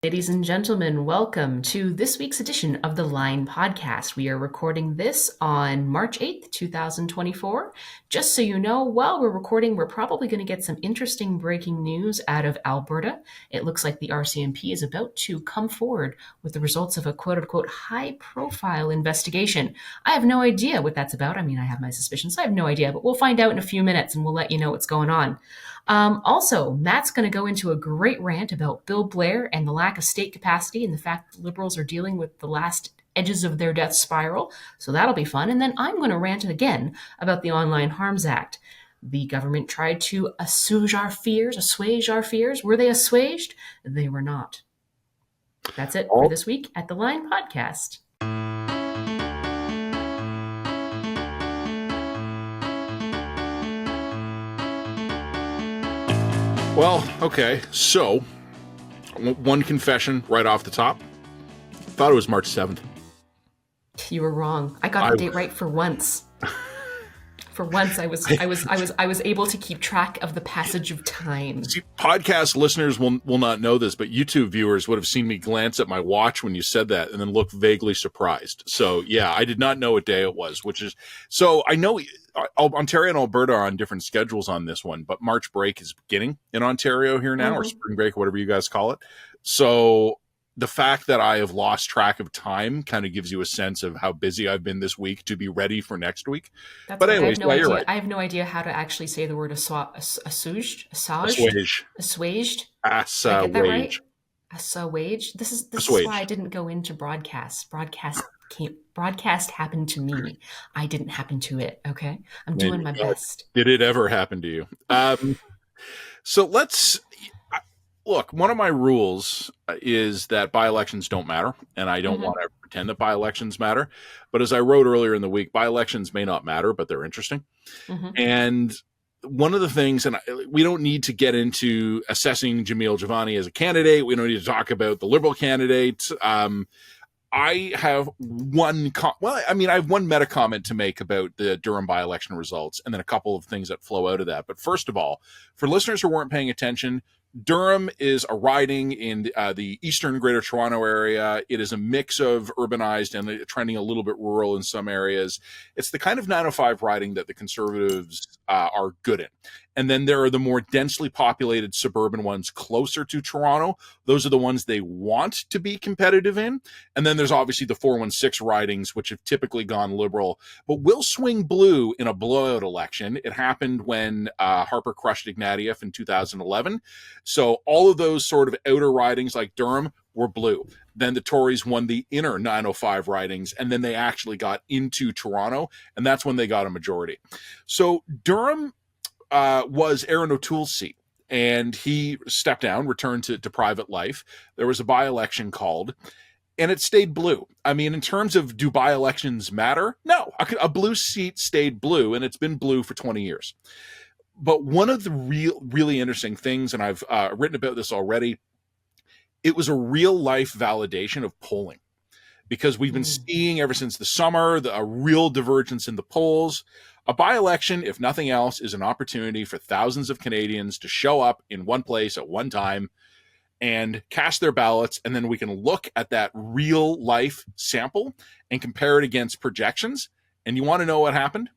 Ladies and gentlemen, welcome to this week's edition of the Line Podcast. We are recording this on March 8th, 2024. Just so you know, while we're recording, we're probably going to get some interesting breaking news out of Alberta. It looks like the RCMP is about to come forward with the results of a quote-unquote high-profile investigation. I have no idea what that's about. I mean, I have my suspicions. I have no idea, but we'll find out in a few minutes and we'll let you know what's going on. Also, Matt's going to go into a great rant about Bill Blair and the lack of state capacity and the fact that Liberals are dealing with the last edges of their death spiral. So that'll be fun. And then I'm going to rant again about the Online Harms Act. The government tried to assuage our fears. Were they assuaged? They were not. That's it for this week at the Line Podcast. Well, okay, so one confession right off the top. Thought it was March 7th. You were wrong. I got the date right for once. For once, I was able to keep track of the passage of time. See, podcast listeners will not know this, but YouTube viewers would have seen me glance at my watch when you said that and then look vaguely surprised. So yeah, I did not know what day it was, so I know Ontario and Alberta are on different schedules on this one, but March break is beginning in Ontario here now, or spring break, whatever you guys call it. So the fact that I have lost track of time kind of gives you a sense of how busy I've been this week to be ready for next week. But anyways, you're right. I have no idea how to actually say the word assuaged. Assuaged. Right? Assuaged. This is why I didn't go into broadcast. Broadcast happened to me. I didn't happen to it. Okay, I'm doing my best. Did it ever happen to you? So let's look. One of my rules is that by-elections don't matter, and I don't want to pretend that by-elections matter. But as I wrote earlier in the week, by-elections may not matter, but they're interesting. And one of the things, and we don't need to get into assessing Jamil Jivani as a candidate. We don't need to talk about the Liberal candidate. I have one meta comment to make about the Durham by-election results, and then a couple of things that flow out of that. But first of all, for listeners who weren't paying attention, Durham is a riding in the eastern Greater Toronto area. It is a mix of urbanized and trending a little bit rural in some areas. It's the kind of 905 riding that the Conservatives are good in. And then there are the more densely populated suburban ones closer to Toronto. Those are the ones they want to be competitive in. And then there's obviously the 416 ridings, which have typically gone Liberal, but will swing blue in a blowout election. It happened when Harper crushed Ignatieff in 2011. So all of those sort of outer ridings like Durham were blue. Then the Tories won the inner 905 ridings, and then they actually got into Toronto, and that's when they got a majority. So Durham was Aaron O'Toole's seat, and he stepped down, returned to private life. There was a by-election called, and it stayed blue. I mean, in terms of do by-elections matter? No. A blue seat stayed blue, and it's been blue for 20 years. But one of the really interesting things, and I've written about this already, it was a real-life validation of polling, because we've been seeing ever since the summer a real divergence in the polls. A by-election, if nothing else, is an opportunity for thousands of Canadians to show up in one place at one time and cast their ballots, and then we can look at that real-life sample and compare it against projections. And you want to know what happened?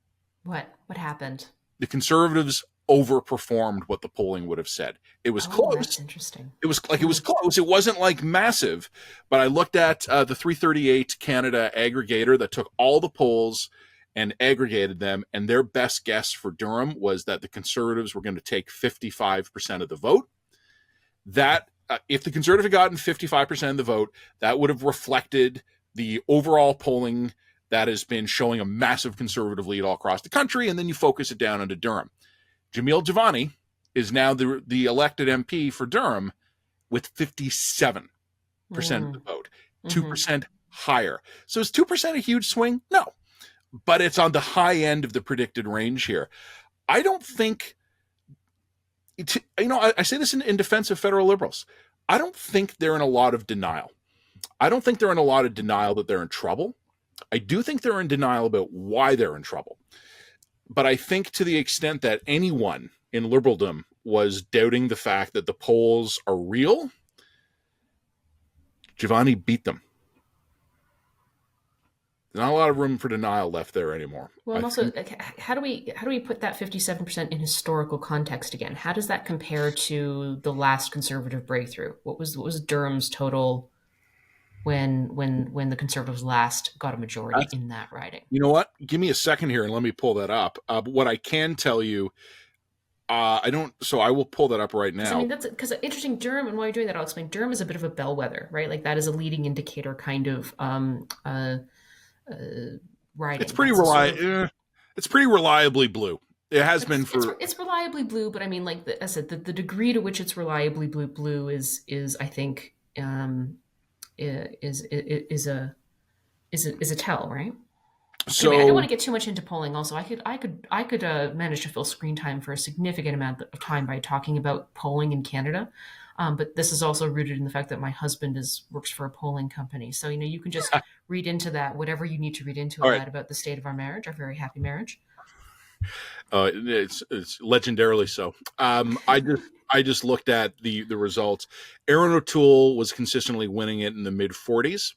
What happened? The Conservatives overperformed what the polling would have said. It was close. That's interesting. It was close. It wasn't like massive, but I looked at the 338 Canada aggregator that took all the polls and aggregated them, and their best guess for Durham was that the Conservatives were going to take 55% of the vote. That if the Conservative had gotten 55% of the vote, that would have reflected the overall polling that has been showing a massive Conservative lead all across the country, and then you focus it down into Durham. Jamil Jivani is now the elected MP for Durham with 57% of the vote, 2% higher. So is 2% a huge swing? No, but it's on the high end of the predicted range here. I don't think, I say this in defense of federal Liberals. I don't think they're in a lot of denial. I don't think they're in a lot of denial that they're in trouble. I do think they're in denial about why they're in trouble. But I think to the extent that anyone in Liberaldom was doubting the fact that the polls are real, Giovanni beat them. There's not a lot of room for denial left there anymore. Well, and also, how do we put that 57% in historical context again? How does that compare to the last Conservative breakthrough? What was Durham's total when the Conservatives last got a majority in that riding? You know what? Give me a second here and let me pull that up. But what I can tell you, I don't. So I will pull that up right now. I mean, that's because interesting. Durham, and while you're doing that, I'll explain. Durham is a bit of a bellwether, right? Like that is a leading indicator kind of riding. It's pretty it's pretty reliably blue. It has been for. It's reliably blue, but I mean, like I said, the degree to which it's reliably blue is I think is a tell, right? So anyway, I don't want to get too much into polling. Also, I could manage to fill screen time for a significant amount of time by talking about polling in Canada. But this is also rooted in the fact that my husband works for a polling company. So, you can just read into that whatever you need to read into that about the state of our marriage, our very happy marriage. It's legendarily so. I just looked at the results. Aaron O'Toole was consistently winning it in the mid 40s.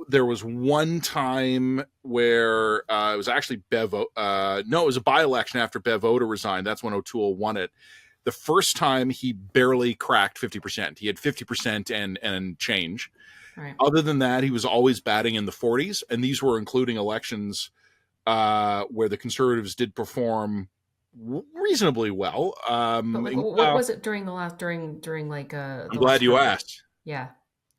There was one time where it was actually Bev. No, it was a by-election after Bev Oda resigned. That's when O'Toole won it. The first time he barely cracked 50%. He had 50% and change. Right. Other than that, he was always batting in the 40s, and these were including elections where the Conservatives did perform reasonably well. But what was it during the last during like? I'm glad you asked. Yeah.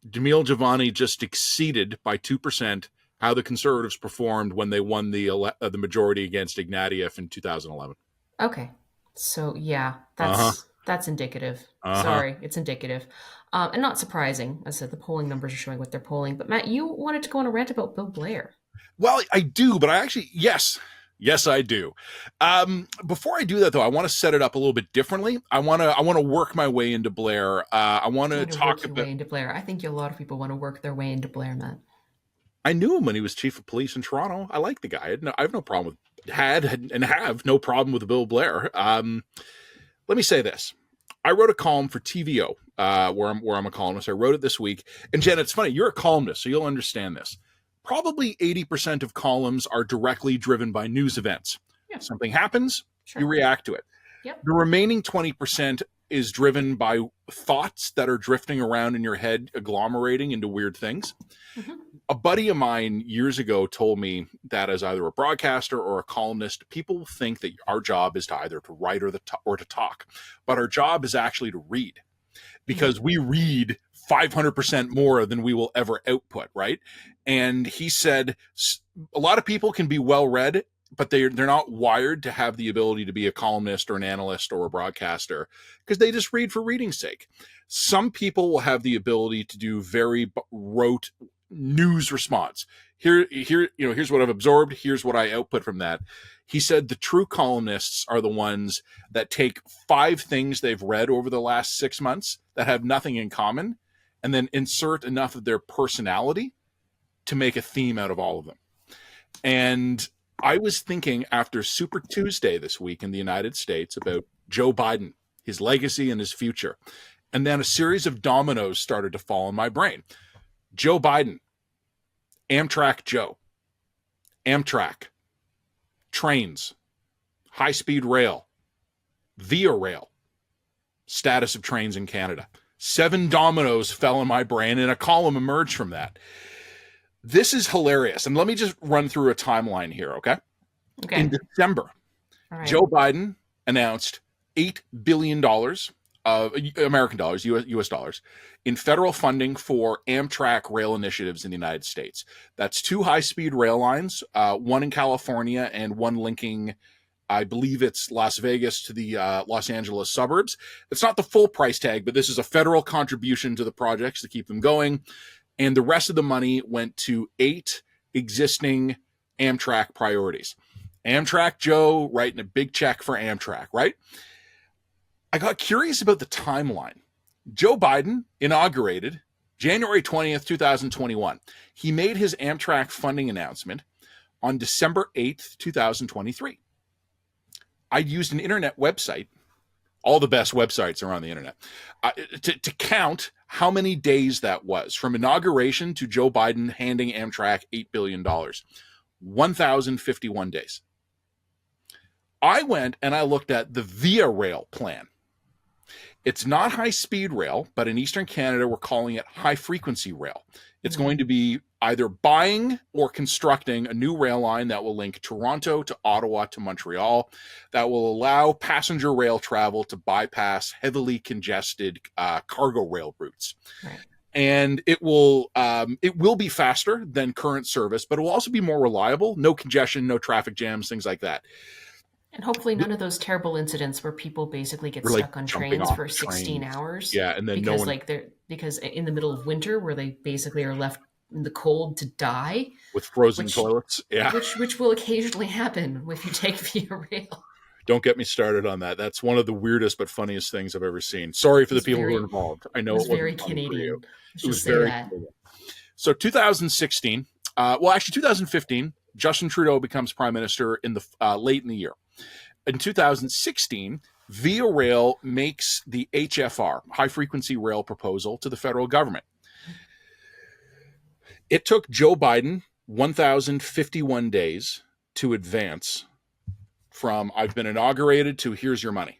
Jamil Giovanni just exceeded by 2% how the Conservatives performed when they won the majority against Ignatieff in 2011. Okay, so yeah, that's indicative. Sorry, it's indicative, and not surprising. As I said, the polling numbers are showing what they're polling. But Matt, you wanted to go on a rant about Bill Blair. Well, I do, but I actually Yes, I do. Before I do that, though, I want to set it up a little bit differently. I want to work my way into Blair. I want to talk about way into Blair. I think a lot of people want to work their way into Blair, Matt. I knew him when he was chief of police in Toronto. I like the guy. I have no problem with have no problem with Bill Blair. Let me say this. I wrote a column for TVO, where I'm a columnist. I wrote it this week. And Jen, it's funny. You're a columnist, so you'll understand this. Probably 80% of columns are directly driven by news events. Yeah. Something happens, you react to it. Yep. The remaining 20% is driven by thoughts that are drifting around in your head, agglomerating into weird things. Mm-hmm. A buddy of mine years ago told me that as either a broadcaster or a columnist, people think that our job is to either to write or to talk. But our job is actually to read, because we read 500% more than we will ever output, right? And he said a lot of people can be well read, but they're not wired to have the ability to be a columnist or an analyst or a broadcaster, because they just read for reading's sake. Some people will have the ability to do very rote news response. Here's what I've absorbed. Here's what I output from that. He said the true columnists are the ones that take 5 things they've read over the last 6 months that have nothing in common, and then insert enough of their personality to make a theme out of all of them. And I was thinking after Super Tuesday this week in the United States about Joe Biden, his legacy and his future. And then a series of dominoes started to fall in my brain. Joe Biden, Amtrak Joe, Amtrak, trains, high-speed rail, Via Rail, status of trains in Canada. 7 dominoes fell in my brain and a column emerged from that. This is hilarious. And let me just run through a timeline here, okay? In December, Joe Biden announced $8 billion of American dollars, US dollars, in federal funding for Amtrak rail initiatives in the United States. That's 2 high-speed rail lines, one in California and one linking, I believe it's Las Vegas to the Los Angeles suburbs. It's not the full price tag, but this is a federal contribution to the projects to keep them going. And the rest of the money went to 8 existing Amtrak priorities. Amtrak Joe writing a big check for Amtrak, right? I got curious about the timeline. Joe Biden inaugurated January 20th, 2021. He made his Amtrak funding announcement on December 8th, 2023. I used an internet website. All the best websites are on the internet, to count how many days that was from inauguration to Joe Biden handing Amtrak $8 billion. 1,051 days. I went and I looked at the Via Rail plan. It's not high-speed rail, but in Eastern Canada, we're calling it high-frequency rail. It's going to be either buying or constructing a new rail line that will link Toronto to Ottawa to Montreal, that will allow passenger rail travel to bypass heavily congested cargo rail routes. Right. And it will be faster than current service, but it will also be more reliable. No congestion, no traffic jams, things like that. And hopefully none of those terrible incidents where people basically get We're like stuck on jumping trains off for 16 trains. hours. Yeah, and then because no one because in the middle of winter where they basically are left in the cold to die with frozen toilets. Yeah. Which will occasionally happen if you take Via Rail. Don't get me started on that. That's one of the weirdest but funniest things I've ever seen. Sorry for the people who are involved. I know it was very Canadian. It was very Canadian. So 2016, actually 2015, Justin Trudeau becomes prime minister in the late in the year. In 2016, Via Rail makes the HFR, high frequency rail proposal to the federal government. It took Joe Biden 1,051 days to advance from I've been inaugurated to here's your money.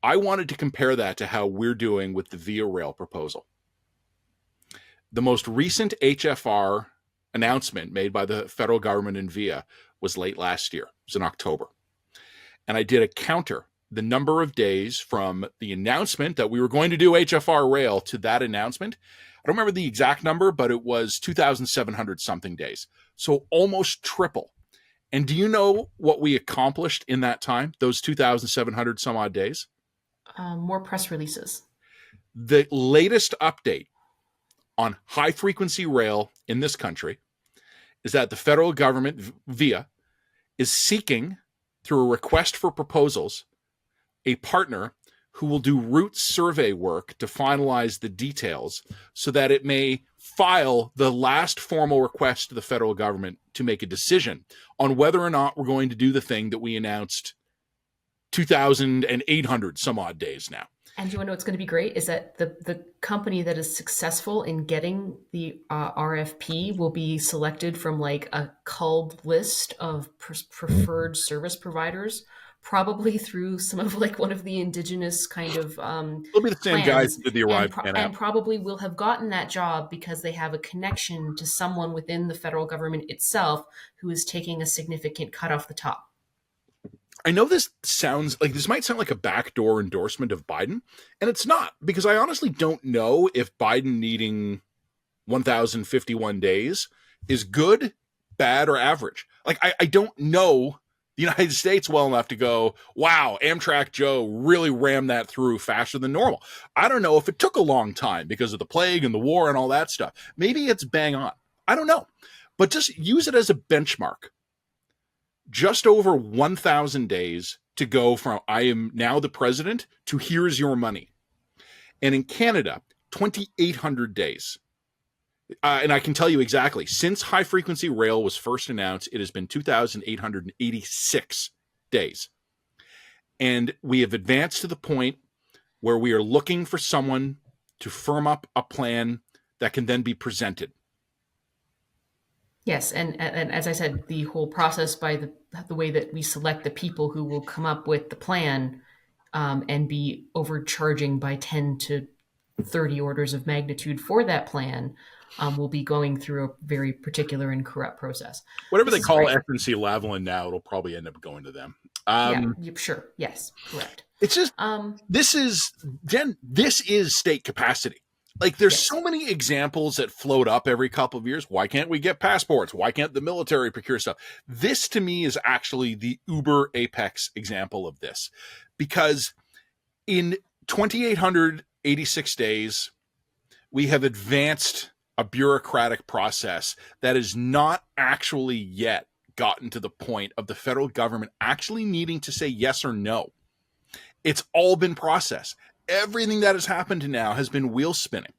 I wanted to compare that to how we're doing with the Via Rail proposal. The most recent HFR announcement made by the federal government in Via was late last year. It was in October. And I did a counter, the number of days from the announcement that we were going to do HFR rail to that announcement. I don't remember the exact number, but it was 2,700 something days. So almost triple. And do you know what we accomplished in that time, those 2,700 some odd days? More press releases. The latest update on high frequency rail in this country is that the federal government, Via, is seeking, through a request for proposals, a partner who will do route survey work to finalize the details so that it may file the last formal request to the federal government to make a decision on whether or not we're going to do the thing that we announced 2,800 some odd days now. And you want to know what's going to be great is that the company that is successful in getting the RFP will be selected from like a culled list of preferred service providers, probably through some of like one of the indigenous kind of It'll be the same guys that did the Arrive and probably will have gotten that job because they have a connection to someone within the federal government itself who is taking a significant cut off the top. I know this might sound like a backdoor endorsement of Biden, and it's not, because I honestly don't know if Biden needing 1,051 days is good, bad, or average. Like, I don't know the United States well enough to go, wow, Amtrak Joe really rammed that through faster than normal. I don't know if it took a long time because of the plague and the war and all that stuff. Maybe it's bang on. I don't know. But just use it as a benchmark. Just over 1,000 days to go from I am now the president to here's your money. And in Canada, 2,800 days. And I can tell you exactly, since high frequency rail was first announced, it has been 2,886 days. And we have advanced to the point where we are looking for someone to firm up a plan that can then be presented. Yes, and as I said, the whole process by the way that we select the people who will come up with the plan and be overcharging by 10 to 30 orders of magnitude for that plan will be going through a very particular and corrupt process. Whatever they call FNC Lavalin now, it'll probably end up going to them. Sure. Yes, correct. It's just, this is state capacity. Like, there's so many examples that float up every couple of years. Why can't we get passports? Why can't the military procure stuff? This, to me, is actually the uber apex example of this. Because in 2,886 days, we have advanced a bureaucratic process that is not actually yet gotten to the point of the federal government actually needing to say yes or no. It's all been processed. Everything that has happened to now has been wheel spinning.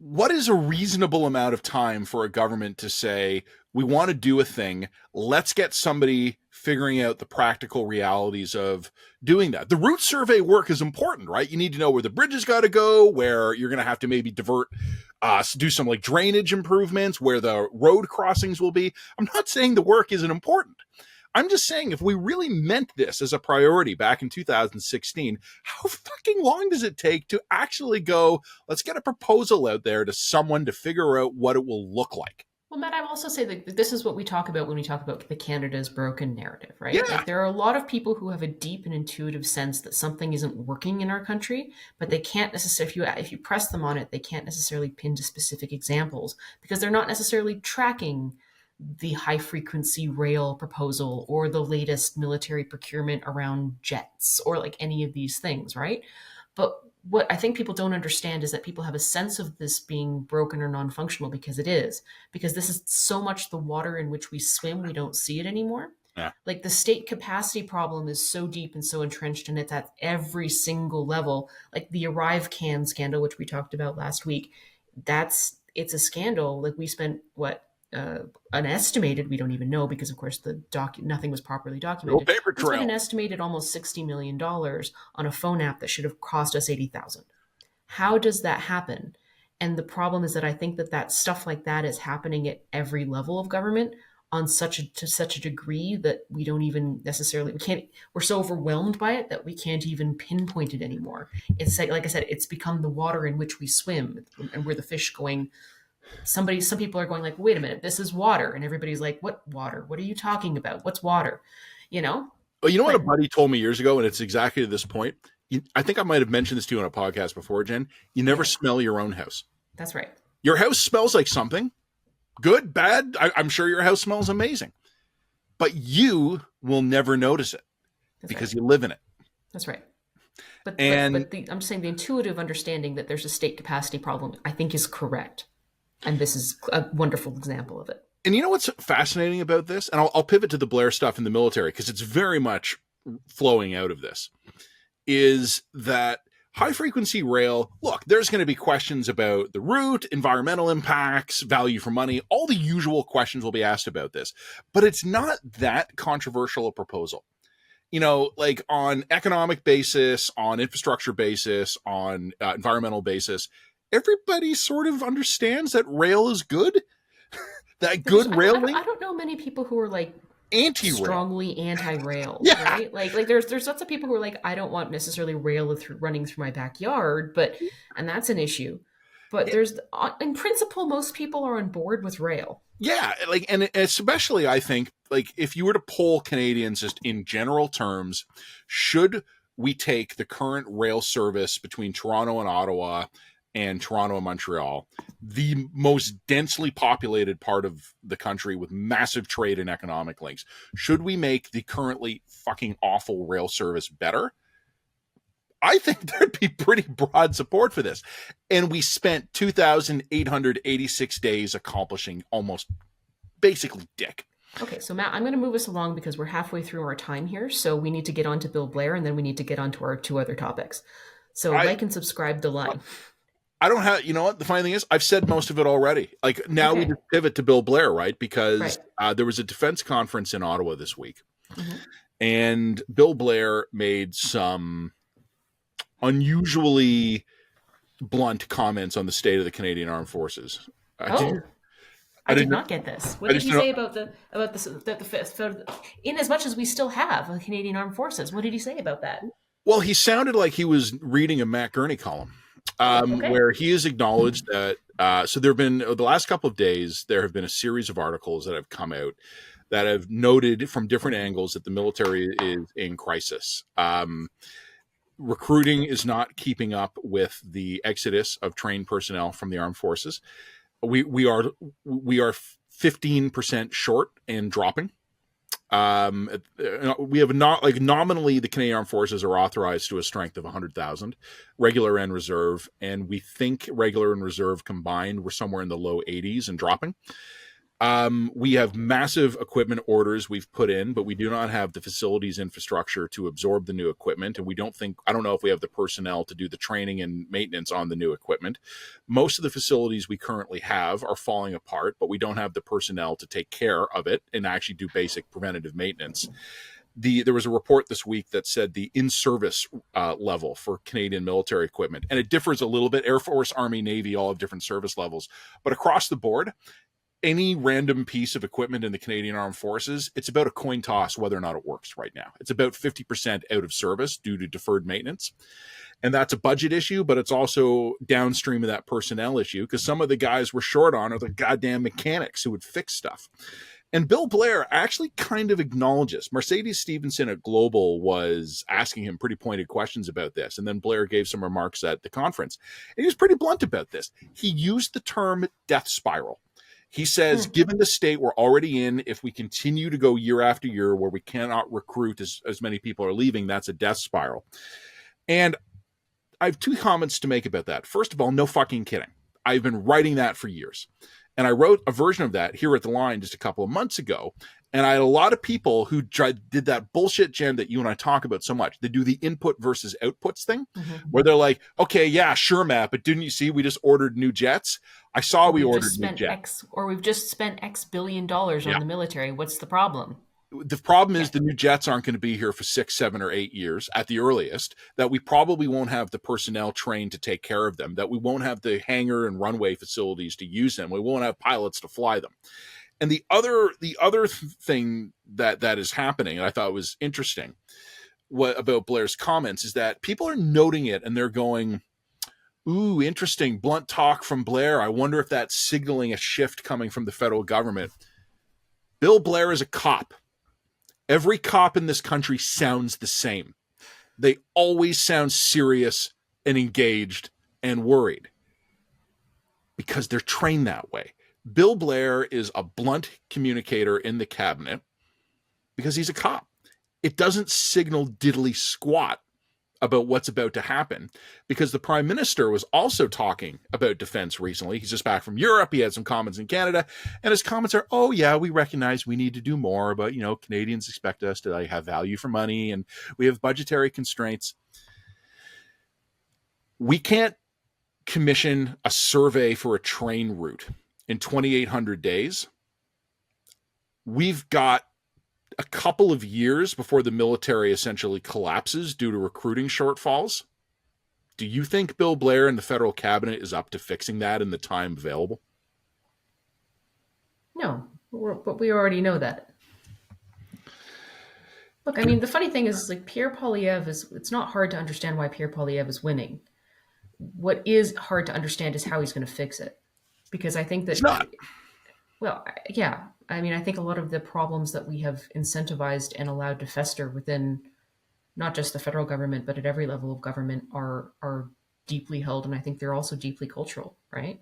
what is a reasonable amount of time for a government to say, we want to do a thing, let's get somebody figuring out the practical realities of doing that. The route survey work is important, right? You need to know where the bridges got to go, where you're going to have to maybe divert, do some like drainage improvements, where the road crossings will be. I'm not saying the work isn't important. I'm just saying, if we really meant this as a priority back in 2016, how fucking long does it take to actually go, let's get a proposal out there to someone to figure out what it will look like? Well, Matt, I will also say that this is what we talk about when we talk about the Canada's broken narrative, right? Yeah. Like, there are a lot of people who have a deep and intuitive sense that something isn't working in our country, but they can't necessarily, if you press them on it, they can't necessarily pin to specific examples because they're not necessarily tracking the high frequency rail proposal or the latest military procurement around jets or like any of these things, right? But what I think people don't understand is that people have a sense of this being broken or non-functional because it is, because this is so much the water in which we swim, we don't see it anymore. Yeah. Like, the state capacity problem is so deep and so entrenched, and it's at every single level. Like the Arrive Can scandal, which we talked about last week, it's a scandal. Like, we spent an estimated, we don't even know because of course nothing was properly documented. No paper We spent trail. an estimated almost $60 million on a phone app that should have cost us 80,000. How does that happen? And the problem is that I think that stuff like that is happening at every level of government to such a degree that we don't even necessarily, we're so overwhelmed by it that we can't even pinpoint it anymore. It's like I said, it's become the water in which we swim, and we're the fish going. Some people are going like, wait a minute, this is water. And everybody's like, what water? What are you talking about? What's water? You know? Well, you know what a buddy told me years ago, and it's exactly to this point. I think I might have mentioned this to you on a podcast before, Jen. You never smell your own house. That's right. Your house smells like something. Good, bad. I'm sure your house smells amazing. But you will never notice it because you live in it. That's right. But I'm just saying the intuitive understanding that there's a state capacity problem, I think, is correct. And this is a wonderful example of it. And you know what's fascinating about this? And I'll pivot to the Blair stuff in the military because it's very much flowing out of this, is that high-frequency rail, look, there's going to be questions about the route, environmental impacts, value for money. All the usual questions will be asked about this. But it's not that controversial a proposal. You know, like on economic basis, on infrastructure basis, on environmental basis, everybody sort of understands that rail is good. That good rail link. I don't know many people who are like anti-rail, strongly anti-rail, yeah. Right? Like there's lots of people who are like, I don't want necessarily rail running through my backyard, and that's an issue. But there's, in principle, most people are on board with rail. Yeah, like, and especially I think, like, if you were to poll Canadians just in general terms, should we take the current rail service between Toronto and Ottawa and Toronto and Montreal, the most densely populated part of the country with massive trade and economic links, should we make the currently fucking awful rail service better? I think there'd be pretty broad support for this. And we spent 2,886 days accomplishing almost basically dick. Okay, so Matt, I'm going to move us along because we're halfway through our time here. So we need to get on to Bill Blair, and then we need to get on to our two other topics. So like and subscribe to Line. I don't have, you know what? The funny thing is, I've said most of it already. Like, now we just pivot to Bill Blair, right? Because there was a defense conference in Ottawa this week. Mm-hmm. And Bill Blair made some unusually blunt comments on the state of the Canadian Armed Forces. I did not get this. What did he say about in as much as we still have the Canadian Armed Forces? What did he say about that? Well, he sounded like he was reading a Matt Gurney column, where he has acknowledged that. So there have been, the last couple of days, there have been a series of articles that have come out that have noted from different angles that the military is in crisis. Recruiting is not keeping up with the exodus of trained personnel from the armed forces. We are 15% short and dropping. We have not, like, nominally the Canadian Armed Forces are authorized to a strength of 100,000, regular and reserve, and we think regular and reserve combined we're somewhere in the low 80s and dropping. We have massive equipment orders we've put in, but we do not have the facilities infrastructure to absorb the new equipment. And I don't know if we have the personnel to do the training and maintenance on the new equipment. Most of the facilities we currently have are falling apart, but we don't have the personnel to take care of it and actually do basic preventative maintenance. There was a report this week that said the in-service level for Canadian military equipment, and it differs a little bit. Air Force, Army, Navy all have different service levels, but across the board, any random piece of equipment in the Canadian Armed Forces, it's about a coin toss whether or not it works right now. It's about 50% out of service due to deferred maintenance. And that's a budget issue, but it's also downstream of that personnel issue because some of the guys we're short on are the goddamn mechanics who would fix stuff. And Bill Blair actually kind of acknowledges. Mercedes Stephenson at Global was asking him pretty pointed questions about this. And then Blair gave some remarks at the conference. And he was pretty blunt about this. He used the term death spiral. He says, given the state we're already in, if we continue to go year after year where we cannot recruit as many people are leaving, that's a death spiral. And I have two comments to make about that. First of all, no fucking kidding. I've been writing that for years. And I wrote a version of that here at the line just a couple of months ago. And I had a lot of people who did that bullshit gem that you and I talk about so much. They do the input versus outputs thing, where they're like, okay, yeah, sure, Matt, but didn't you see we just ordered new jets? I saw we ordered new jets. We've just spent X billion dollars on the military. What's the problem? The problem is the new jets aren't going to be here for 6, 7, or 8 years at the earliest, that we probably won't have the personnel trained to take care of them, that we won't have the hangar and runway facilities to use them. We won't have pilots to fly them. And the other thing that is happening, and I thought was interesting about Blair's comments, is that people are noting it and they're going, ooh, interesting, blunt talk from Blair. I wonder if that's signaling a shift coming from the federal government. Bill Blair is a cop. Every cop in this country sounds the same. They always sound serious and engaged and worried because they're trained that way. Bill Blair is a blunt communicator in the cabinet because he's a cop. It doesn't signal diddly squat about what's about to happen because the Prime Minister was also talking about defense recently. He's just back from Europe. He had some comments in Canada, and his comments are, oh, yeah, we recognize we need to do more, but, Canadians expect us to have value for money, and we have budgetary constraints. We can't commission a survey for a train route in 2,800 days. We've got a couple of years before the military essentially collapses due to recruiting shortfalls. Do you think Bill Blair and the federal cabinet is up to fixing that in the time available? No, but we already know that. Look, I mean, the funny thing is, Pierre Poilievre it's not hard to understand why Pierre Poilievre is winning. What is hard to understand is how he's going to fix it. Because I think that... It's not. Well, yeah. I mean, I think a lot of the problems that we have incentivized and allowed to fester within not just the federal government, but at every level of government are deeply held. And I think they're also deeply cultural, right?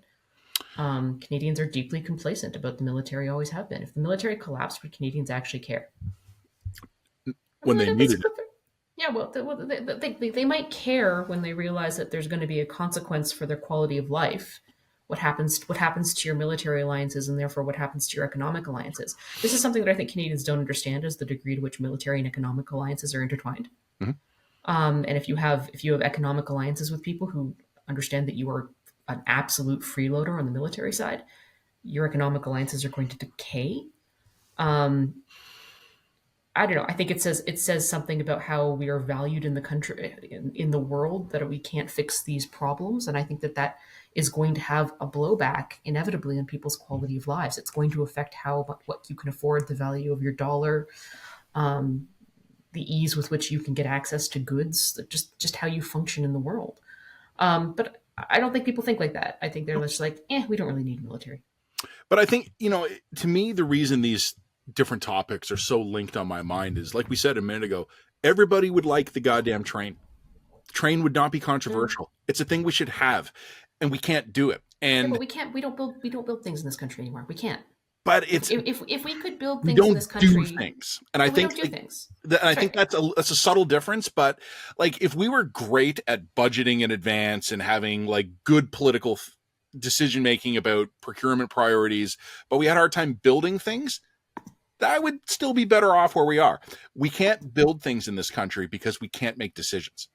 Canadians are deeply complacent about the military, always have been. If the military collapsed, would Canadians actually care? When they needed it. Yeah, well, they might care when they realize that there's going to be a consequence for their quality of life. What happens to your military alliances and therefore what happens to your economic alliances. This is something that I think Canadians don't understand, is the degree to which military and economic alliances are intertwined. And if you have economic alliances with people who understand that you are an absolute freeloader on the military side, your economic alliances are going to decay. I don't know. I think it says something about how we are valued in the country, in the world, that we can't fix these problems. And I think that is going to have a blowback inevitably on people's quality of lives. It's going to affect what you can afford, the value of your dollar, the ease with which you can get access to goods, just how you function in the world. But I don't think people think like that. I think they're just like, we don't really need military. But I think, to me, the reason these different topics are so linked on my mind is, like we said a minute ago, everybody would like the goddamn train. The train would not be controversial. It's a thing we should have, and we can't do it. And but we can't. We don't build things in this country anymore. We can't. But it's if we could build things in this country, we don't do things. And I think I think that's a subtle difference. But if we were great at budgeting in advance and having good political decision making about procurement priorities, but we had a hard time building things, I would still be better off where we are. We can't build things in this country because we can't make decisions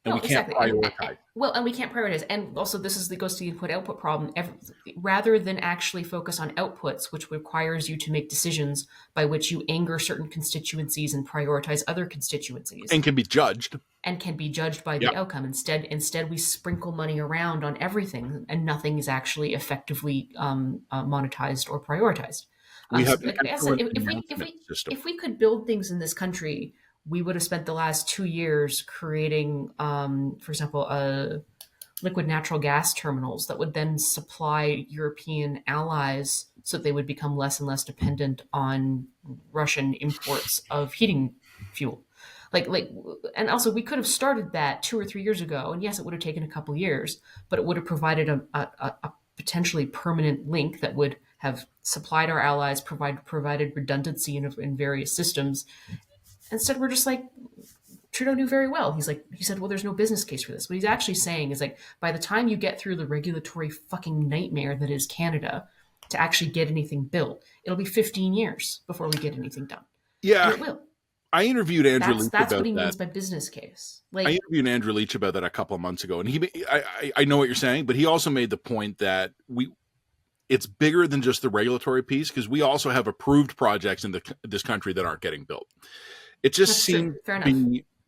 and No, we can't exactly. prioritize. And we can't prioritize. And also, goes to the input output problem. Rather than actually focus on outputs, which requires you to make decisions by which you anger certain constituencies and prioritize other constituencies, And can be judged. And can be judged by Yep. the outcome. Instead, we sprinkle money around on everything, and nothing is actually effectively monetized or prioritized. We have Like I said, if we could build things in this country, we would have spent the last 2 years creating, for example, liquid natural gas terminals that would then supply European allies so that they would become less and less dependent on Russian imports of heating fuel. And also we could have started that 2 or 3 years ago. And yes, it would have taken a couple years, but it would have provided a potentially permanent link that would have supplied our allies, provided redundancy in various systems. Instead, we're just like, Trudeau knew very well. He said, well, there's no business case for this. What he's actually saying is like, by the time you get through the regulatory fucking nightmare that is Canada to actually get anything built, it'll be 15 years before we get anything done. Yeah. And it will. I interviewed Andrew Leach about that. That's what he means by business case. I interviewed Andrew Leach about that a couple of months ago, and I know what you're saying, but he also made the point that it's bigger than just the regulatory piece, because we also have approved projects in this country that aren't getting built. It just seems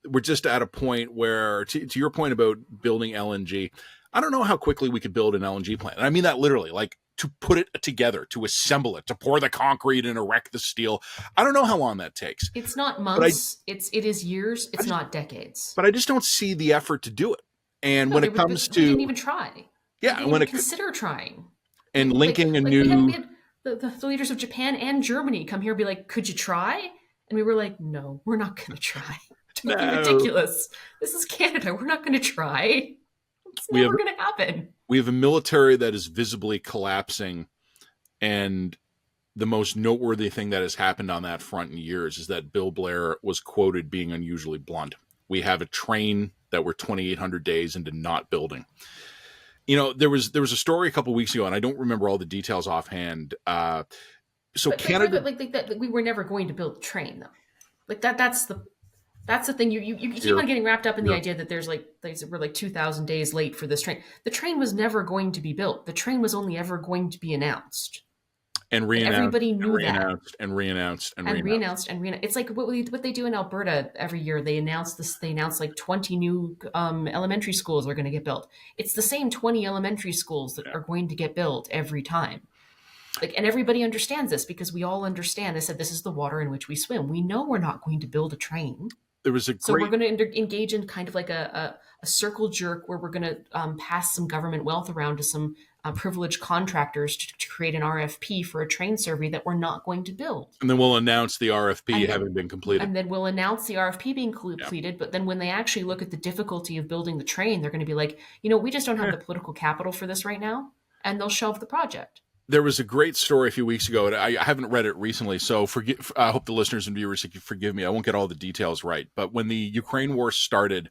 we're just at a point where, to your point about building LNG, I don't know how quickly we could build an LNG plant. And I mean that literally, like to put it together, to assemble it, to pour the concrete and erect the steel. I don't know how long that takes. It's not months. It is years. It's not decades. But I just don't see the effort to do it. And when it comes to... We didn't even try. Yeah. We didn't even consider trying. And linking a new... We had the leaders of Japan and Germany come here and be like, could you try? And we were like, no, we're not going to try. It's ridiculous. This is Canada. We're not going to try. It's never going to happen. We have a military that is visibly collapsing, and the most noteworthy thing that has happened on that front in years is that Bill Blair was quoted being unusually blunt. We have a train that we're 2,800 days into not building. You know, there was a story a couple of weeks ago, and I don't remember all the details offhand. Canada, we were never going to build a train, though. Like that's the thing. You keep on getting wrapped up in the idea that we're like 2,000 days late for this train. The train was never going to be built. The train was only ever going to be announced. And re-announced. Everybody knew and re-announced. It's like what they do in Alberta every year. They announce this. They announce like 20 new elementary schools are going to get built. It's the same 20 elementary schools that are going to get built every time. And everybody understands this because we all understand. They said this is the water in which we swim. We know we're not going to build a train. So we're going to engage in kind of like a circle jerk where we're going to pass some government wealth around to some privileged contractors to create an RFP for a train survey that we're not going to build. And then we'll announce the RFP having been completed. And then we'll announce the RFP being completed. But then when they actually look at the difficulty of building the train, they're going to be like, we just don't have the political capital for this right now. And they'll shelve the project. There was a great story a few weeks ago, and I haven't read it recently, so I hope the listeners and viewers can forgive me. I won't get all the details right. But when the Ukraine war started,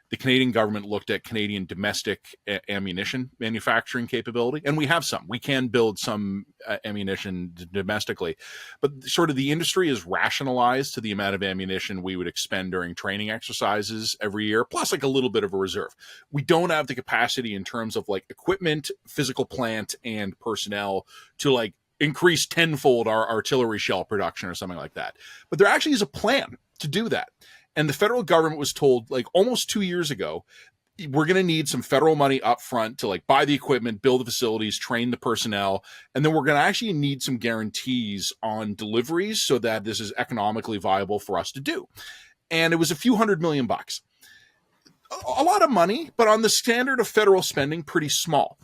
the Canadian government looked at Canadian domestic ammunition manufacturing capability, and we have some. We can build some ammunition domestically, but sort of the industry is rationalized to the amount of ammunition we would expend during training exercises every year, plus like a little bit of a reserve. We don't have the capacity in terms of like equipment, physical plant, and personnel to like increase tenfold our artillery shell production or something like that. But there actually is a plan to do that. And the federal government was told like almost 2 years ago, we're going to need some federal money up front to like buy the equipment, build the facilities, train the personnel. And then we're going to actually need some guarantees on deliveries so that this is economically viable for us to do. And it was a few $100 million. A lot of money, but on the standard of federal spending, pretty small.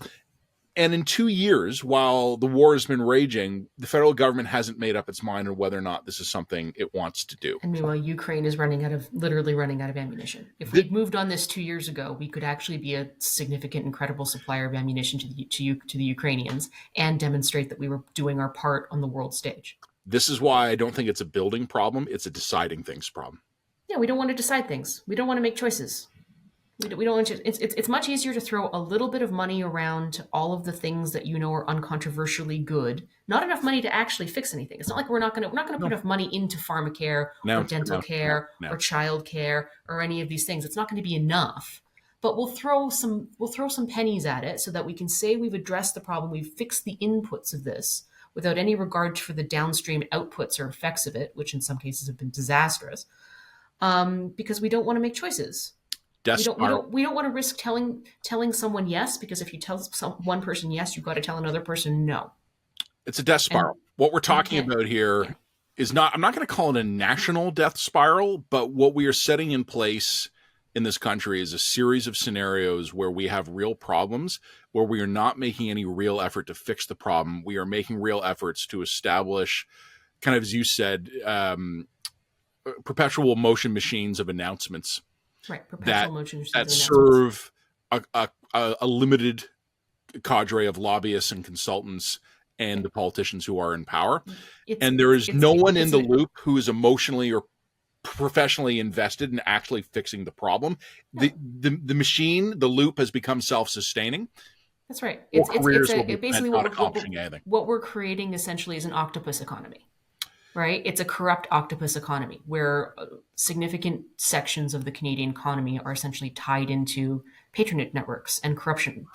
And in 2 years, while the war has been raging, the federal government hasn't made up its mind on whether or not this is something it wants to do. And meanwhile, Ukraine is literally running out of ammunition. If we'd moved on this 2 years ago, we could actually be a significant, incredible supplier of ammunition to the Ukrainians and demonstrate that we were doing our part on the world stage. This is why I don't think it's a building problem. It's a deciding things problem. Yeah, we don't want to decide things. We don't want to make choices. We don't want to, it's much easier to throw a little bit of money around to all of the things that are uncontroversially good. Not enough money to actually fix anything. It's not like we're not going to put No, enough money into pharmacare or no, dental no, no, care no. or child care or any of these things. It's not going to be enough. But we'll throw some pennies at it so that we can say we've addressed the problem, we've fixed the inputs of this without any regard for the downstream outputs or effects of it, which in some cases have been disastrous. Because we don't want to make choices. Death We don't we spiral. don't we don't want to risk telling someone yes, because if you tell one person yes, you've got to tell another person no. It's a death spiral. And What we're you talking can't. about here Yeah. is not, I'm not going to call it a national death spiral, but what we are setting in place in this country is a series of scenarios where we have real problems, where we are not making any real effort to fix the problem. We are making real efforts to establish, kind of as you said, perpetual motion machines of announcements Right. that Perpetual motion that announcements. serve a limited cadre of lobbyists and consultants and the politicians who are in power. And there is no one in the loop who is emotionally or professionally invested in actually fixing the problem. Yeah. The machine, the loop, has become self-sustaining. That's right. Careers will be Basically not accomplishing anything. What we're creating essentially is an octopus economy. Right? It's a corrupt octopus economy where significant sections of the Canadian economy are essentially tied into patronage networks and corruption,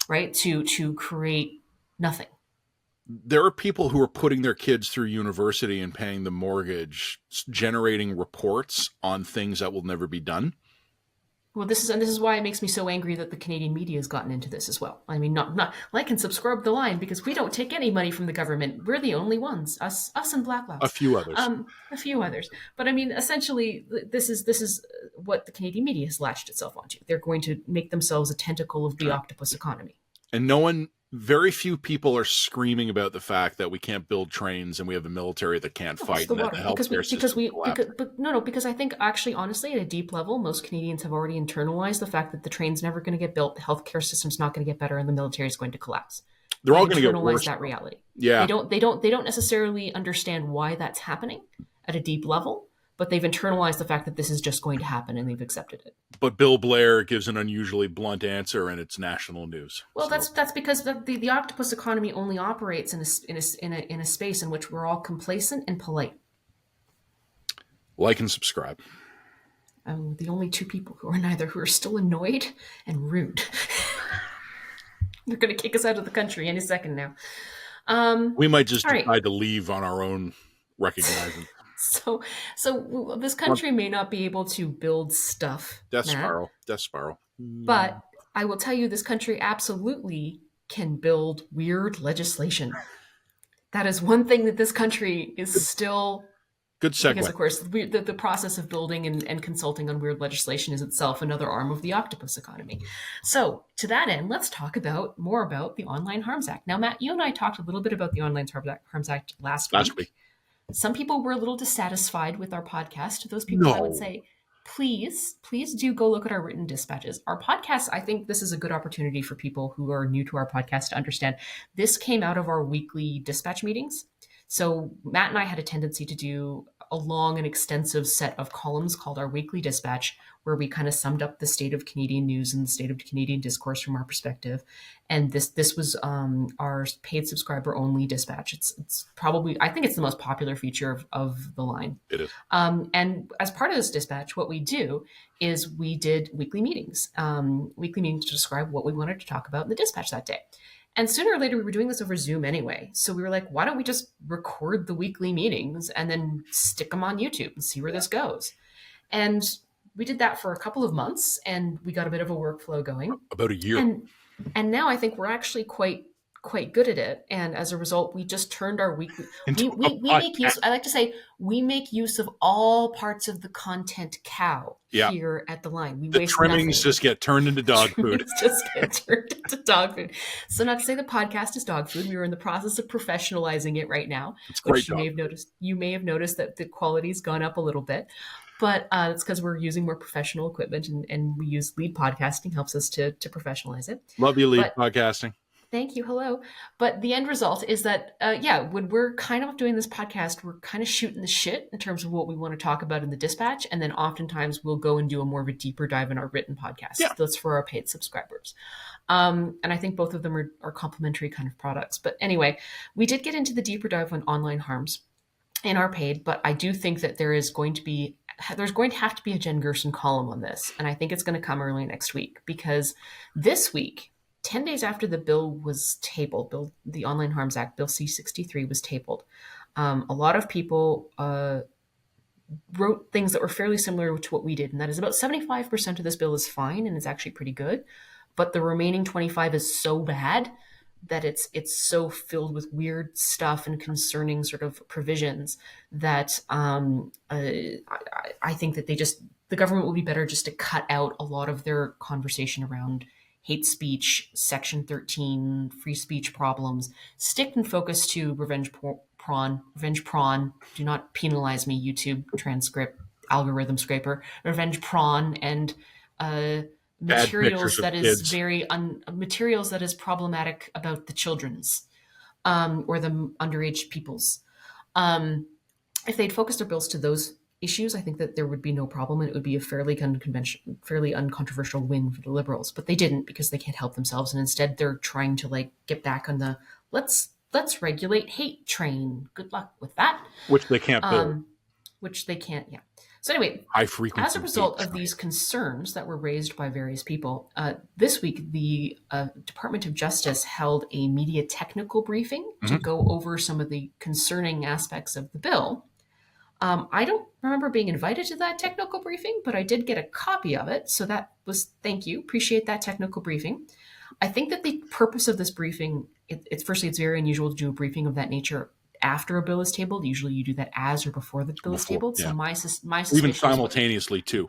right? To create nothing. There are people who are putting their kids through university and paying the mortgage, generating reports on things that will never be done. Well, this is why it makes me so angry that the Canadian media has gotten into this as well. I mean, not like and subscribe to the line because we don't take any money from the government. We're the only ones, us and Black Louds. A few others. A few others. But I mean, essentially, this is what the Canadian media has latched itself onto. They're going to make themselves a tentacle of the octopus economy. And very few people are screaming about the fact that we can't build trains and we have a military that can't fight and that the healthcare system collapsed. Because I think actually, honestly, at a deep level, most Canadians have already internalized the fact that the train's never going to get built, the healthcare system's not going to get better, and the military is going to collapse. They're all going to get worse. Internalize that reality. Yeah. They don't necessarily understand why that's happening at a deep level, but they've internalized the fact that this is just going to happen and they've accepted it. But Bill Blair gives an unusually blunt answer, and it's national news. Well, so. that's because the octopus economy only operates in a space in which we're all complacent and polite. Like and subscribe. The only two people who are still annoyed and rude. They're going to kick us out of the country any second now. We might just decide to leave on our own recognizing. So this country may not be able to build stuff. Death spiral. But I will tell you, this country absolutely can build weird legislation. That is one thing that this country is still. Good segue. Because, of course, the process of building and consulting on weird legislation is itself another arm of the octopus economy. So, to that end, let's talk more about the Online Harms Act. Now, Matt, you and I talked a little bit about the Online Harms Act last week. Some people were a little dissatisfied with our podcast. To those people, I would say, please do go look at our written dispatches. Our podcast, I think this is a good opportunity for people who are new to our podcast to understand. This came out of our weekly dispatch meetings. So Matt and I had a tendency to do a long and extensive set of columns called our weekly dispatch, where we kind of summed up the state of Canadian news and the state of Canadian discourse from our perspective. And this was our paid subscriber only dispatch. It's probably, I think it's the most popular feature of the line. It is. And as part of this dispatch, what we do is we did weekly meetings to describe what we wanted to talk about in the dispatch that day. And sooner or later, we were doing this over Zoom anyway. So we were like, why don't we just record the weekly meetings and then stick them on YouTube and see where this goes? And we did that for a couple of months, and we got a bit of a workflow going. About a year. And now I think we're actually quite good at it. And as a result, we just turned our weekly. We make use. I like to say we make use of all parts of the content cow here at the line. We waste trimmings nothing. Just get turned into dog food. Just get turned into dog food. So not to say the podcast is dog food. We are in the process of professionalizing it right now. It's great. You may have noticed that the quality's gone up a little bit. But it's because we're using more professional equipment, and we use lead podcasting helps us to professionalize it. Love you, lead podcasting. Thank you. Hello. But the end result is that, yeah, when we're kind of doing this podcast, we're kind of shooting the shit in terms of what we want to talk about in the dispatch. And then oftentimes we'll go and do a more of a deeper dive in our written Yeah. podcast. That's for our paid subscribers. And I think both of them are complementary kind of products. But anyway, we did get into the deeper dive on online harms in our paid, but I do think that there's going to have to be a Jen Gerson column on this, and I think it's going to come early next week because this week, 10 days after the bill was tabled, the Online Harms Act, Bill C-63 was tabled, a lot of people wrote things that were fairly similar to what we did, and that is about 75% of this bill is fine and is actually pretty good, but the remaining 25 is so bad that it's so filled with weird stuff and concerning sort of provisions that I think that the government would be better just to cut out a lot of their conversation around hate speech, Section 13, free speech problems, stick and focus to revenge prawn. Do not penalize me, YouTube transcript algorithm scraper. Revenge prawn and Bad pictures materials of that is kids. materials that is problematic about the children's or the underage people's. If they'd focused their bills to those issues, I think that there would be no problem, and it would be a fairly uncontroversial win for the Liberals. But they didn't because they can't help themselves, and instead they're trying to like get back on the let's regulate hate train. Good luck with that. Which they can't build. Which they can't. Yeah. So anyway, High as frequency a hate result of train. these concerns that were raised by various people, this week the Department of Justice held a media technical briefing to go over some of the concerning aspects of the bill. I don't remember being invited to that technical briefing, but I did get a copy of it. So that was, thank you. Appreciate that technical briefing. I think that the purpose of this briefing, it's firstly, it's very unusual to do a briefing of that nature after a bill is tabled. Usually you do that as or before the bill is Before, tabled. yeah. So my suspicion Even is simultaneously too.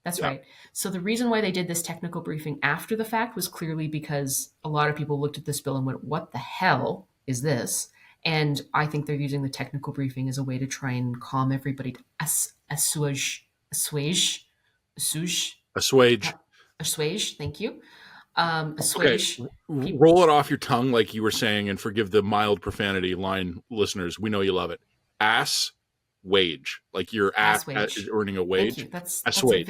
that's Yeah. right. So the reason why they did this technical briefing after the fact was clearly because a lot of people looked at this bill and went, what the hell is this? And I think they're using the technical briefing as a way to try and calm everybody, to assuage, Assuage. assuage, thank you. Okay, Assuage people. roll it off your tongue like you were saying, and forgive the mild profanity line, listeners. We know you love it. Ass wage, like your ass Assuage. is earning a Thank wage. you. That's Assuage.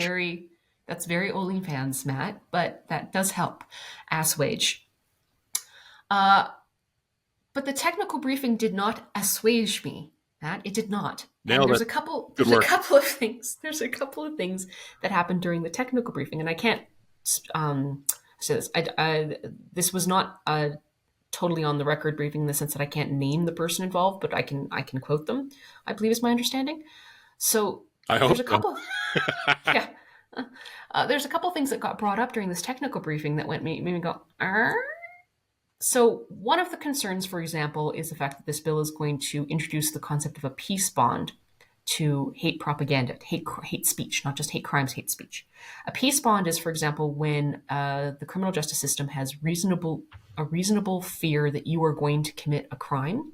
that's very OnlyFans, Matt, but that does help. Assuage. But the technical briefing did not assuage me, Matt. It did not. And Nailed it. Good work. There's a couple of things that happened during the technical briefing, and I can't say this. This was not a totally on the record briefing in the sense that I can't name the person involved, but I can quote them. I believe is my understanding. So I hope there's a so. couple. Yeah. There's a couple things that got brought up during this technical briefing that made me go, Arr? So one of the concerns, for example, is the fact that this bill is going to introduce the concept of a peace bond to hate propaganda, hate speech, not just hate crimes, hate speech. A peace bond is, for example, when the criminal justice system has a reasonable fear that you are going to commit a crime.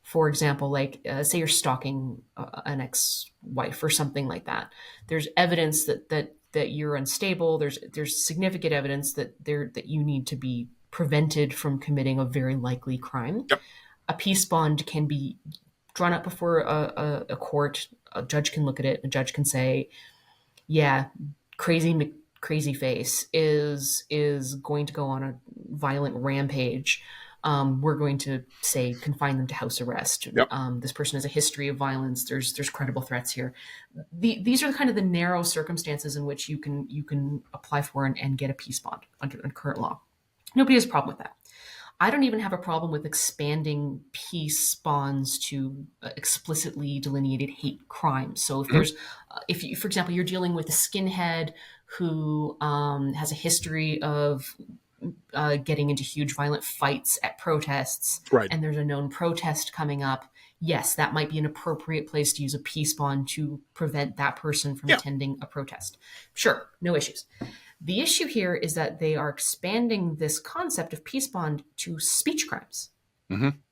For example, like say you're stalking an ex-wife or something like that. There's evidence that you're unstable. There's significant evidence that you need to be prevented from committing a very likely crime. Yep. A peace bond can be drawn up before a court. A judge can look at it. A judge can say, yeah, crazy face is going to go on a violent rampage. We're going to say confine them to house arrest. Yep. This person has a history of violence. There's credible threats here. These are kind of the narrow circumstances in which you can apply for and get a peace bond under current law. Nobody has a problem with that. I don't even have a problem with expanding peace bonds to explicitly delineated hate crimes. So if there's, if you, for example, you're dealing with a skinhead who has a history of getting into huge violent fights at protests, Right. and there's a known protest coming up, yes, that might be an appropriate place to use a peace bond to prevent that person from attending a protest. Sure, no issues. The issue here is that they are expanding this concept of peace bond to speech crimes.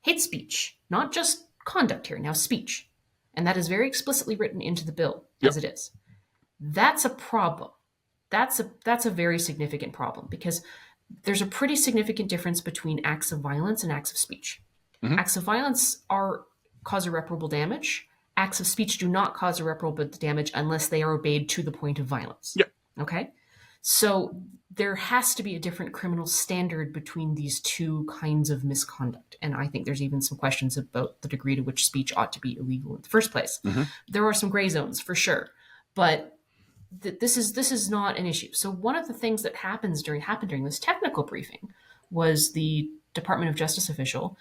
Hate speech, not just conduct here, now speech. And that is very explicitly written into the bill as it is. That's a problem. That's a very significant problem because there's a pretty significant difference between acts of violence and acts of speech. Mm-hmm. Acts of violence cause irreparable damage. Acts of speech do not cause irreparable damage unless they are obeyed to the point of violence. Yeah. Okay? So there has to be a different criminal standard between these two kinds of misconduct. And I think there's even some questions about the degree to which speech ought to be illegal in the first place. Mm-hmm. There are some gray zones for sure, but this is not an issue. So one of the things that happened during this technical briefing was the Department of Justice official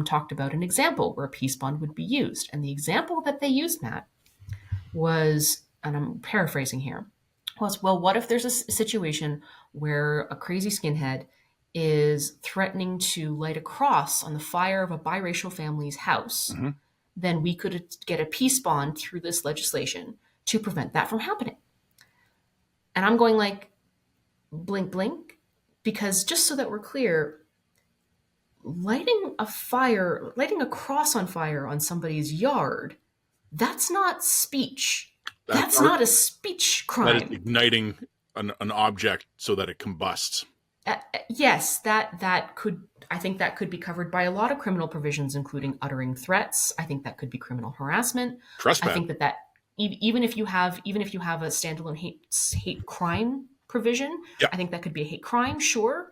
talked about an example where a peace bond would be used, and the example that they used, Matt, was, and I'm paraphrasing here, was, well, what if there's a situation where a crazy skinhead is threatening to light a cross on the fire of a biracial family's house? Mm-hmm. Then we could get a peace bond through this legislation to prevent that from happening. And I'm going like, blink, blink, because just so that we're clear, lighting a cross on fire on somebody's yard, that's not speech. That's not a speech crime. That is igniting an object so that it combusts. Yes, that could. I think that could be covered by a lot of criminal provisions, including uttering threats. I think that could be criminal harassment. Trespass. I think that even if you have a standalone hate crime provision, yep. I think that could be a hate crime. Sure.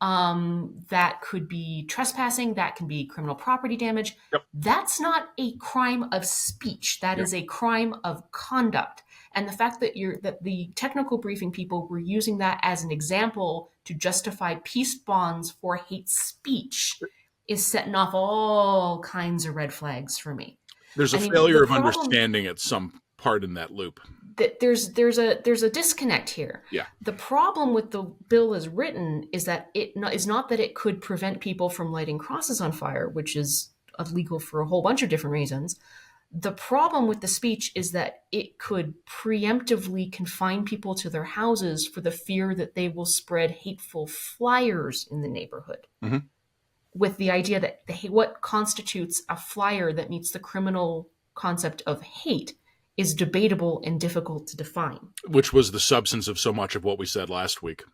That could be trespassing. That can be criminal property damage. Yep. That's not a crime of speech. That is a crime of conduct. And the fact that the technical briefing people were using that as an example to justify peace bonds for hate speech is setting off all kinds of red flags for me. There's a failure of understanding at some part in that loop. There's a disconnect here. Yeah. The problem with the bill as written is that it is not that it could prevent people from lighting crosses on fire, which is illegal for a whole bunch of different reasons. The problem with the speech is that it could preemptively confine people to their houses for the fear that they will spread hateful flyers in the neighborhood. Mm-hmm. With the idea that what constitutes a flyer that meets the criminal concept of hate is debatable and difficult to define. Which was the substance of so much of what we said last week.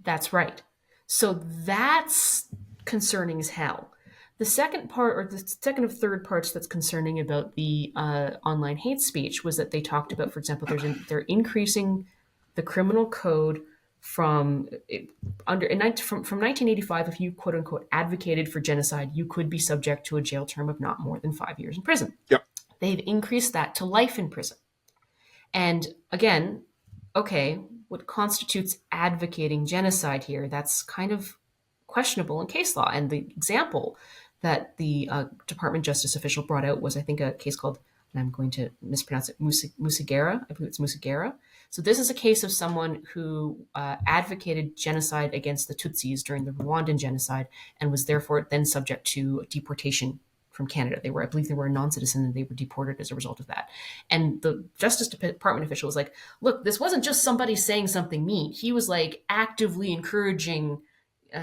That's right. So that's concerning as hell. The second part, or the second of third parts that's concerning about the online hate speech was that they talked about, for example, they're increasing the criminal code from 1985. If you quote unquote advocated for genocide, you could be subject to a jail term of not more than 5 years in prison. Yep. They've increased that to life in prison. And again, okay, what constitutes advocating genocide here? That's kind of questionable in case law. And the example that the Department of Justice official brought out was, I think, a case called, and I'm going to mispronounce it, Musagera. I believe it's Musagera. So this is a case of someone who advocated genocide against the Tutsis during the Rwandan genocide and was therefore then subject to deportation from Canada. I believe they were a non-citizen and they were deported as a result of that. And the Justice Department official was like, look, this wasn't just somebody saying something mean. He was like actively encouraging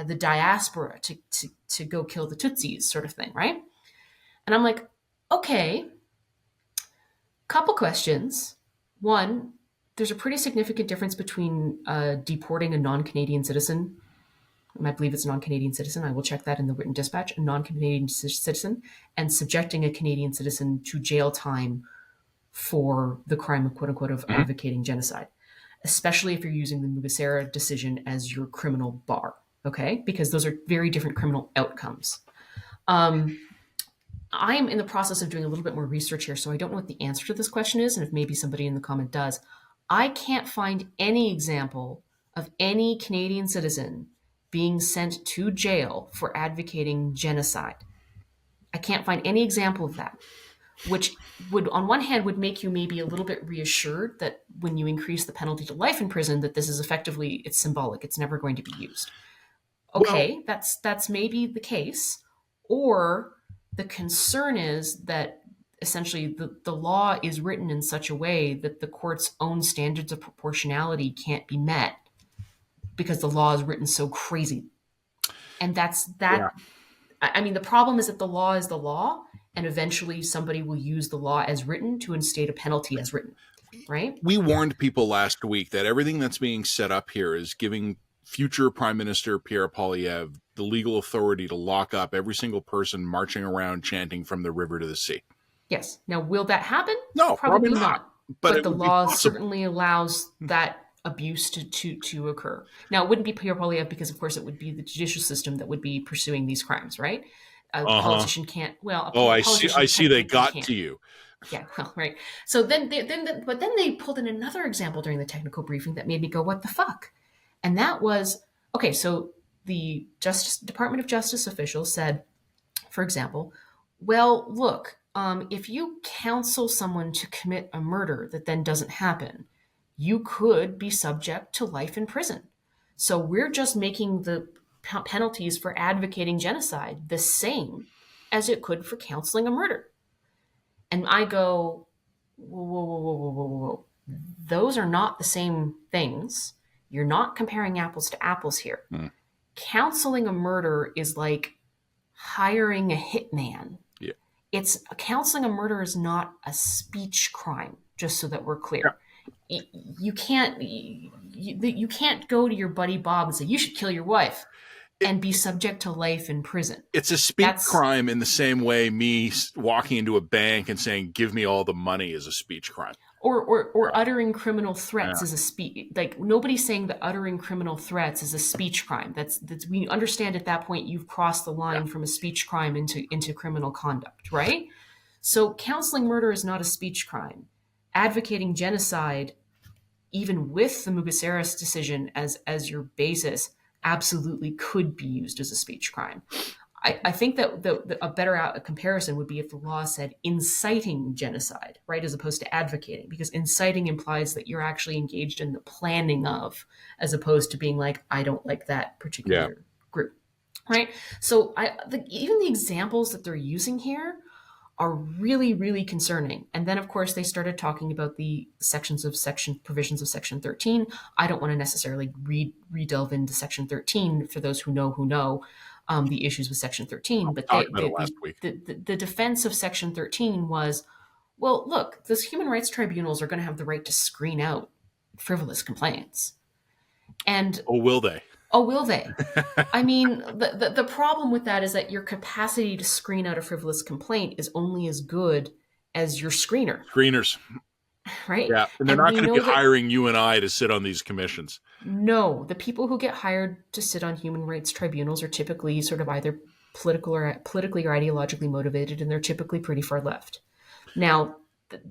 the diaspora to go kill the Tutsis, sort of thing, right? And I'm like, okay, couple questions. One, there's a pretty significant difference between deporting a non-Canadian citizen, and I believe it's a non-Canadian citizen, I will check that in the written dispatch, a non-Canadian citizen, and subjecting a Canadian citizen to jail time for the crime of, quote unquote, of advocating genocide, especially if you're using the Mugesera decision as your criminal bar. Okay, because those are very different criminal outcomes. I'm in the process of doing a little bit more research here, so I don't know what the answer to this question is, and if maybe somebody in the comment does. I can't find any example of any Canadian citizen being sent to jail for advocating genocide. I can't find any example of that, which would, on one hand, would make you maybe a little bit reassured that when you increase the penalty to life in prison, that this is effectively, it's symbolic, it's never going to be used. Okay, well, that's maybe the case. Or the concern is that essentially the law is written in such a way that the court's own standards of proportionality can't be met because the law is written so crazy. And that's that. Yeah. I mean, the problem is that the law is the law, and eventually somebody will use the law as written to instate a penalty as written, right? We warned people last week that everything that's being set up here is giving future Prime Minister Pierre Poilievre the legal authority to lock up every single person marching around chanting from the river to the sea. Yes. Now, will that happen? No, probably Probably not. not. But But it the would be law possible. certainly allows that abuse to occur. Now, it wouldn't be Pierre Poilievre because, of course, it would be the judicial system that would be pursuing these crimes, right? A Uh-huh. politician can't. Well, Oh, a I see. I politician see. They technically got can't. to you. Yeah, well, right. So but then they pulled in another example during the technical briefing that made me go, "What the fuck?" And that was okay. So the Department of Justice official said, for example, well, look, if you counsel someone to commit a murder that then doesn't happen, you could be subject to life in prison. So we're just making the penalties for advocating genocide the same as it could for counseling a murder. And I go, whoa, whoa, whoa, whoa, whoa, whoa, whoa. Those are not the same things. You're not comparing apples to apples here. Hmm. Counseling a murder is like hiring a hitman. Yeah. It's counseling a murder is not a speech crime, just so that we're clear. Yeah. You can't go to your buddy Bob and say you should kill your wife and be subject to life in prison. It's a speech crime in the same way me walking into a bank and saying, give me all the money is a speech crime. Or uttering criminal threats is a speech. Like, nobody's saying that uttering criminal threats is a speech crime. That's we understand at that point you've crossed the line from a speech crime into criminal conduct, right? So counseling murder is not a speech crime. Advocating genocide, even with the Mugaseras decision as your basis, absolutely could be used as a speech crime. I think that a better comparison would be if the law said inciting genocide, right, as opposed to advocating, because inciting implies that you're actually engaged in the planning of, as opposed to being like, I don't like that particular group, right? So even the examples that they're using here are really, really concerning. And then, of course, they started talking about the provisions of Section 13. I don't want to necessarily re-delve into Section 13 for those who know the issues with Section 13. But the defense of Section 13 was, well, look, those human rights tribunals are going to have the right to screen out frivolous complaints. And will they? Oh, will they? I mean, the problem with that is that your capacity to screen out a frivolous complaint is only as good as your screener. Screeners. Right? Yeah. And they're not going to be hiring you and I to sit on these commissions. No. The people who get hired to sit on human rights tribunals are typically sort of either politically or ideologically motivated, and they're typically pretty far left. Now,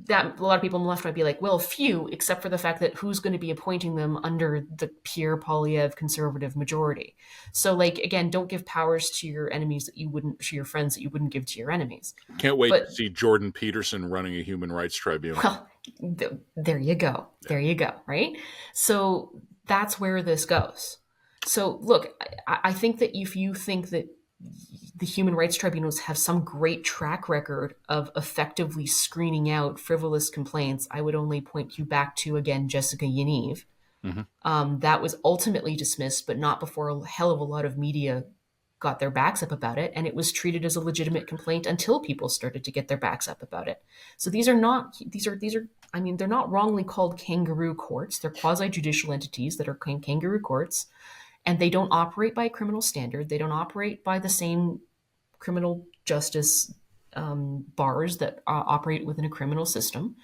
that a lot of people on the left might be like, well, few, except for the fact that who's going to be appointing them under the Pierre Poilievre conservative majority. So, like, again, don't give powers to your enemies to your friends that you wouldn't give to your enemies. Can't wait to see Jordan Peterson running a human rights tribunal. Well, there you go. There you go. Right. So that's where this goes. So look, I think that if you think that the human rights tribunals have some great track record of effectively screening out frivolous complaints, I would only point you back to, again, Jessica Yaniv. Mm-hmm. That was ultimately dismissed, but not before a hell of a lot of media got their backs up about it, and it was treated as a legitimate complaint until people started to get their backs up about it. So these are I mean, they're not wrongly called kangaroo courts. They're quasi-judicial entities that are kangaroo courts, and they don't operate by a criminal standard. They don't operate by the same criminal justice bars that operate within a criminal system.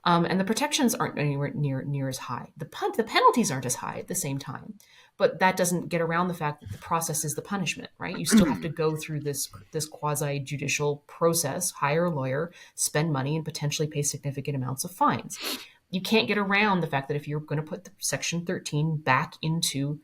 And the protections aren't anywhere near as high. The penalties aren't as high at the same time. But that doesn't get around the fact that the process is the punishment, right? You still have to go through this quasi-judicial process, hire a lawyer, spend money, and potentially pay significant amounts of fines. You can't get around the fact that if you're going to put the Section 13 back into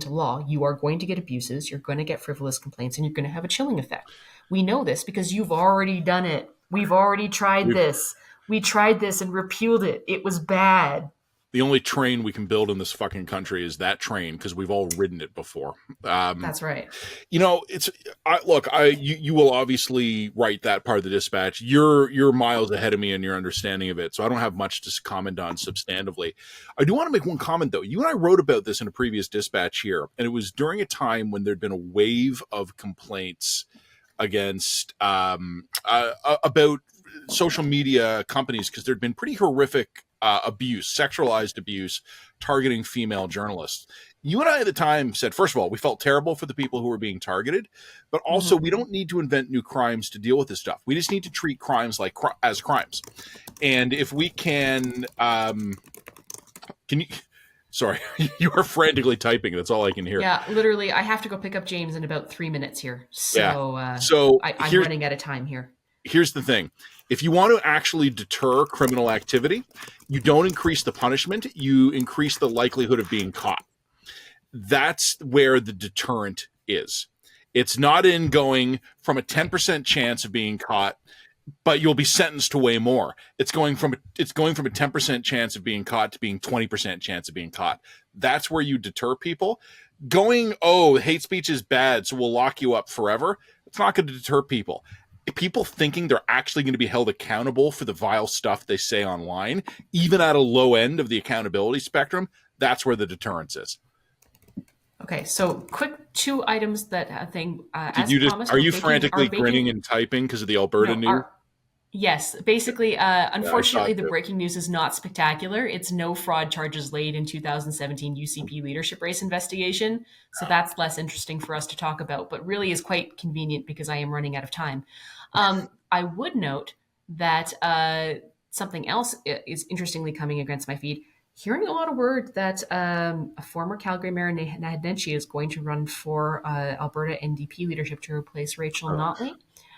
law, you are going to get abuses, you're going to get frivolous complaints, and you're going to have a chilling effect. We know this because you've already done it. We've already tried this. We tried this and repealed it. It was bad. The only train we can build in this fucking country is that train because we've all ridden it before. That's right. You know, you will obviously write that part of the dispatch. You're miles ahead of me in your understanding of it, so I don't have much to comment on substantively. I do want to make one comment, though. You and I wrote about this in a previous dispatch here, and it was during a time when there'd been a wave of complaints against about social media companies because there'd been pretty horrific abuse, sexualized abuse, targeting female journalists. You and I at the time said, first of all, we felt terrible for the people who were being targeted, but also we don't need to invent new crimes to deal with this stuff. We just need to treat crimes as crimes. And if we can you? Sorry, you are frantically typing. That's all I can hear. Yeah, literally, I have to go pick up James in about 3 minutes here. So, I'm running out of time here. Here's the thing. If you want to actually deter criminal activity, you don't increase the punishment. You increase the likelihood of being caught. That's where the deterrent is. It's not in going from a 10% chance of being caught, but you'll be sentenced to way more. It's going from a 10% chance of being caught to being 20% chance of being caught. That's where you deter people. Going, hate speech is bad, so we'll lock you up forever. It's not going to deter people. People thinking they're actually going to be held accountable for the vile stuff they say online, even at a low end of the accountability spectrum, that's where the deterrence is. Okay, so quick 2 items that I think, are you frantically grinning and typing because of the Alberta news? Yes, basically, unfortunately, the breaking news is not spectacular. It's no fraud charges laid in 2017 UCP leadership race investigation. So that's less interesting for us to talk about, but really is quite convenient because I am running out of time. I would note that something else is interestingly coming against my feed. Hearing a lot of word that a former Calgary Mayor, Nahid is going to run for Alberta NDP leadership to replace Rachel Notley.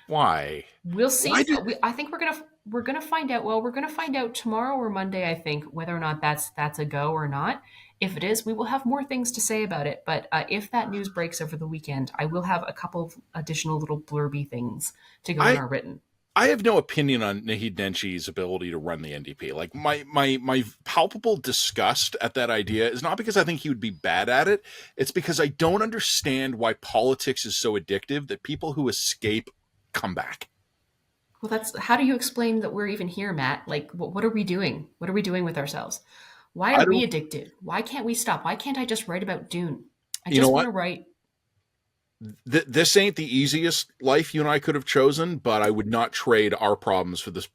Why? We'll see. I think we're gonna find out. Well, we're gonna find out tomorrow or Monday, I think, whether or not that's a go or not. If it is, we will have more things to say about it. But if that news breaks over the weekend, I will have a couple of additional little blurby things to go in our written. I have no opinion on Nahid Nenchi's ability to run the NDP. Like my palpable disgust at that idea is not because I think he would be bad at it. It's because I don't understand why politics is so addictive that people who escape come back. Well, that's how do you explain that we're even here, Matt? Like, what are we doing? What are we doing with ourselves? Why are we addicted? Why can't we stop? Why can't I just write about Dune? I just want to write. This ain't the easiest life you and I could have chosen, but I would not trade our problems for the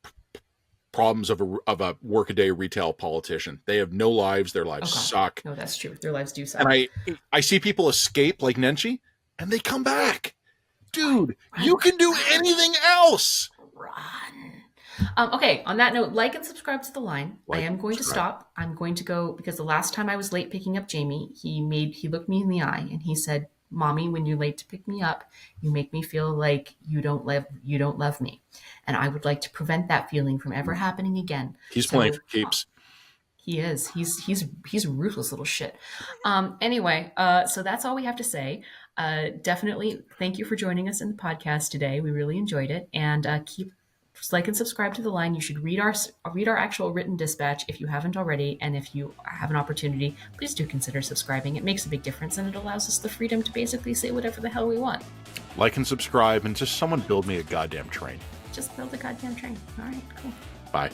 problems of a workaday retail politician. They have no lives. Their lives suck. No, that's true. Their lives do suck. And I see people escape like Nenchi, and they come back. Dude, you can do anything else. Run. Okay, on that note, like and subscribe to the line. I am going to stop. I'm going to go because the last time I was late picking up Jamie, he looked me in the eye and he said, "Mommy, when you're late to pick me up, you make me feel like you don't love me." And I would like to prevent that feeling from ever happening again. He's playing for keeps. He is. He's a ruthless little shit. Anyway, so that's all we have to say. Definitely thank you for joining us in the podcast today. We really enjoyed it. And just like and subscribe to the line. You should read our actual written dispatch if you haven't already. And if you have an opportunity, please do consider subscribing. It makes a big difference and it allows us the freedom to basically say whatever the hell we want. Like and subscribe and just someone build me a goddamn train. Just build a goddamn train. All right, cool. Bye.